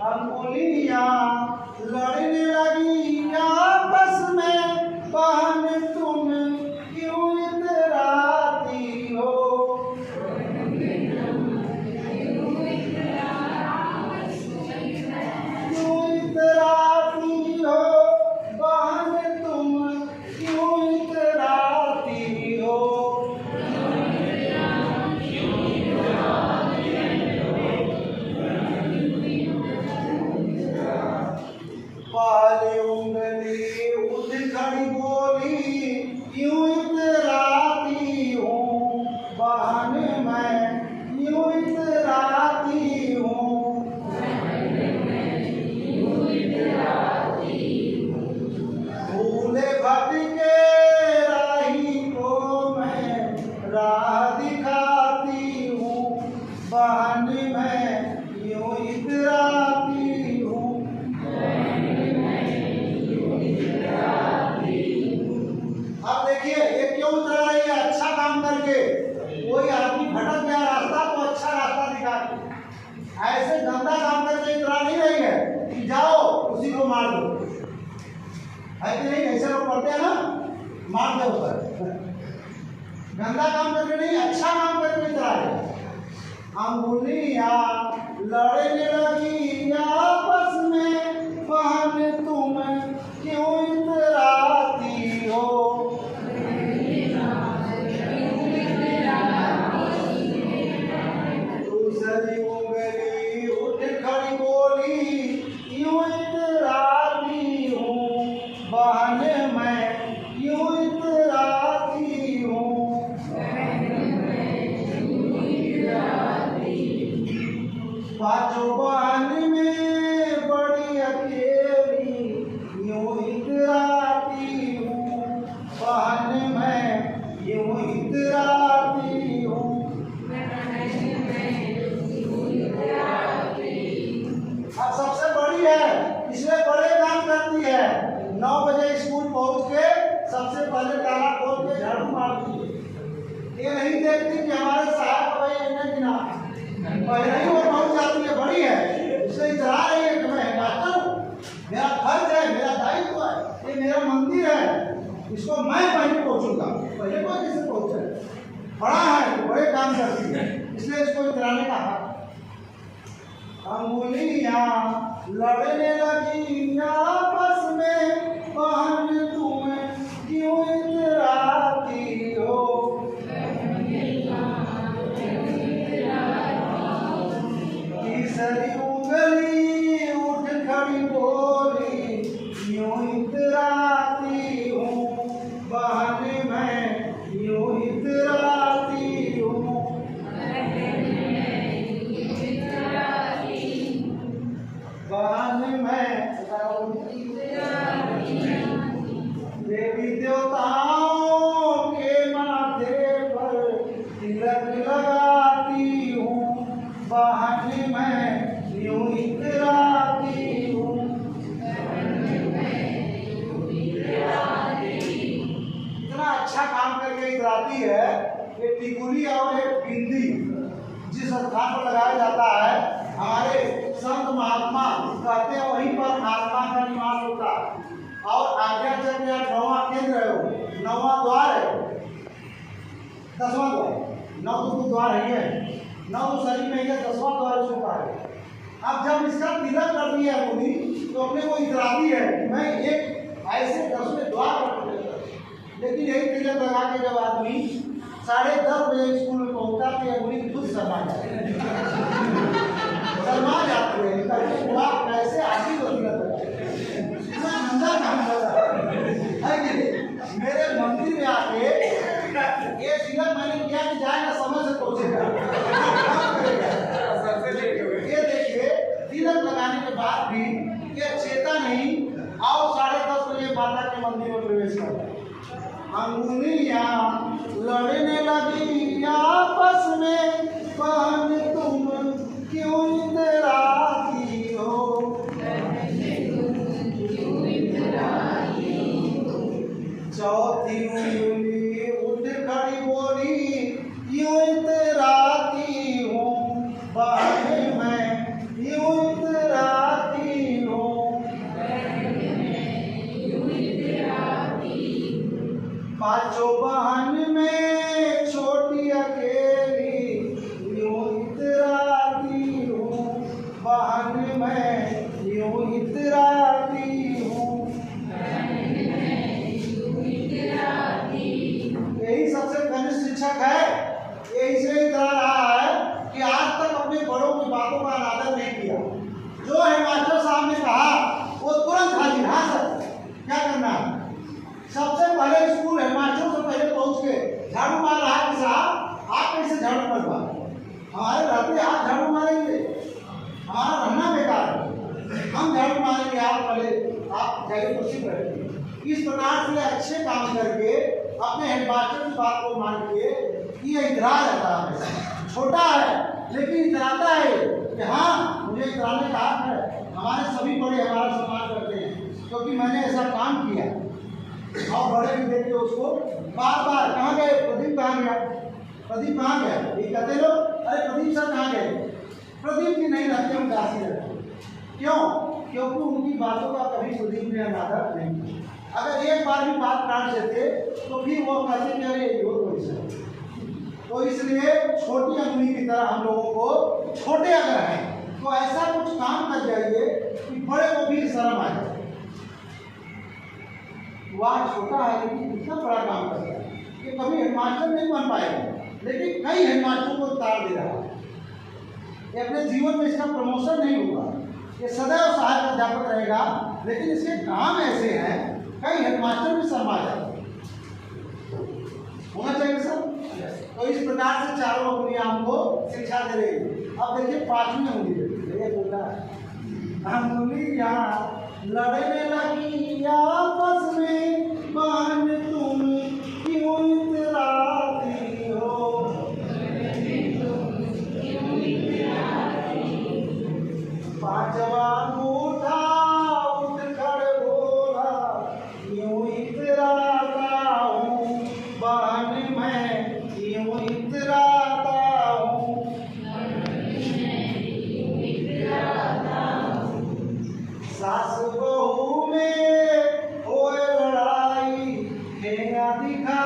अंगुलियां लड़ने लगी आपस में, बहन तुम क्यों इतराती हो। क्यों इतराती हो बहन तुम, क्यों इतराती हो। पहली उंगली उठ खड़ी बोली, क्यों इतराती हूँ बहन मैं, क्यों इतराती हूँ। भूले भटके राही को मैं राह दिखाती हूँ, बहन मैं क्यों इतराती हूँ। अब देखिए ये क्यों उतरा रही है, अच्छा काम करके। कोई आदमी भटक गया रास्ता तो अच्छा रास्ता दिखा के, ऐसे गंदा काम करके इतरा नहीं रही है कि जाओ उसी को मार दो, है कि नहीं। ऐसे लोग करते हैं ना, मार दो ऊपर। गंदा काम करके नहीं, अच्छा काम करके इतरा रहे। अंगुलियां लड़ने लगी आपस में, बहन तुम क्यों इतराती हो। दूसरी उंगली उठ खड़ी बोली, क्यों इतराती हूँ बहन मैं, क्यों इतराती हूँ। पांचों बहन में बड़ी अकेली, क्यों इतराती हूँ बहन मैं, क्यों इतराती हूँ। अब सबसे बड़ी है, इसलिए बड़े काम करती है। 9 बजे स्कूल पहुंच के सबसे पहले ताला खोल के झाड़ू मारती है। ये नहीं देखती कि हमारे साहब भाई इन्हें गिना, पहले ही वो पहुंच जाती है। बड़ी है, इसलिए इतरा रही है कि मैं मास्टर हूँ, मेरा फर्ज है, मेरा दायित्व है, ये मेरा मंदिर है, इसको मैं पहले पहुंचूंगा। पहले कोई किसे पहुंचे, बड़ा है तो बड़े काम करती है, इसलिए इसको इतराने का हक। अंगुलियां लड़ने लगी आपस में, बहन तुम क्यों इतराती हो। तीसरी उंगली उठ खड़ी बोली, क्यों इतराती हूँ बहन मैं, क्यों इतराती हूँ। बहन मैं देवी देवताओं के माथे पर तिलक लगाती हूँ, बहन मैं क्यों इतराती हूँ। इतना अच्छा काम करके इतराती है। ये टिकुली और एक बिंदी जिस स्थान पर लगाया जाता है, हमारे संत महात्मा कहते हैं वहीं पर आत्मा का निवास होता है। और आज्ञा चक्र या 9वां केंद्र है, वो 9वां द्वार है, 10वां द्वार, 9 तो द्वार है, 9 शरीर में है, 10वां द्वार उसका है। अब जब इसका तिलक कर दिया है मुनि, तो अपने को इतराती है कि मैं एक ऐसे 10वें द्वार पर तिलक कर। लेकिन यही तिलक लगा के जब आदमी 10:30 बजे स्कूल में पहुंचता तो यह मुनि खुद शर्मा जाते हैं, कैसे आदमी को तिलक है कि मेरे मंदिर में आके ये तिलक मैंने किया कि जाएगा समय से पहुंचेगा। ये देखिए तिलक लगाने के बाद भी ये चेता नहीं, आओ 10:30 बजे माता के मंदिर में प्रवेश कर। अंगुलियां लड़ने लगी आपस में, बहन तुम क्यों इतराती हो। चौथी उंगली उठ खड़ी बोली, क्यों इतराती हूँ बहन मैं, क्यों इतराती आओ जाके कुर्सी पर बैठिए। इस प्रकार से अच्छे काम करके अपने हेडमास्टर की बात को मान के ये इतरा जाता है, छोटा है लेकिन इतराता है कि हाँ मुझे इतराने का हक है। हमारे सभी बड़े हमारा सम्मान करते हैं क्योंकि मैंने ऐसा काम किया। और बड़े भी देखते उसको बार बार, कहाँ गए प्रदीप, कहाँ गया प्रदीप, कहाँ गया, ये कहते लोग अरे प्रदीप सर कहाँ गए। प्रदीप की नहीं रखते, हम काशी रखते। क्यों? क्योंकि उनकी बातों का कभी प्रदीप ने अनादर नहीं किया। अगर एक बार भी बात काट देते तो फिर वो कहते कि अरे यो तो इसलिए छोटी अंगुली की तरह हम लोगों को छोटे अगर हैं तो ऐसा कुछ काम कर जाइए कि बड़े को भी शर्म आ जाए। वह छोटा है लेकिन इतना बड़ा काम करता है कि कभी हेडमास्टर नहीं बन पाएगा, लेकिन कई हेडमास्टरों को उतार दे रहा है। ये अपने जीवन में इसका प्रमोशन नहीं होगा, ये सदैव सहायक अध्यापक रहेगा, लेकिन इसके काम ऐसे हैं कई हेडमास्टर भी शर्मा जाते हैं। होना चाहिए सर। तो इस प्रकार से चारों अपनी हमको शिक्षा दे रही है। अब देखिए 5वीं उंगली बोलता है अंगुली यहाँ लड़ने लगी आपस में, बहन तुम क्यों इतराती हो। 5वां अंगूठा उठ कर बोला क्यों इतराता हूँ, बहन मैं क्यों इतराता हूँ। सास बहू में होए लड़ाई, ठेंगा दिखा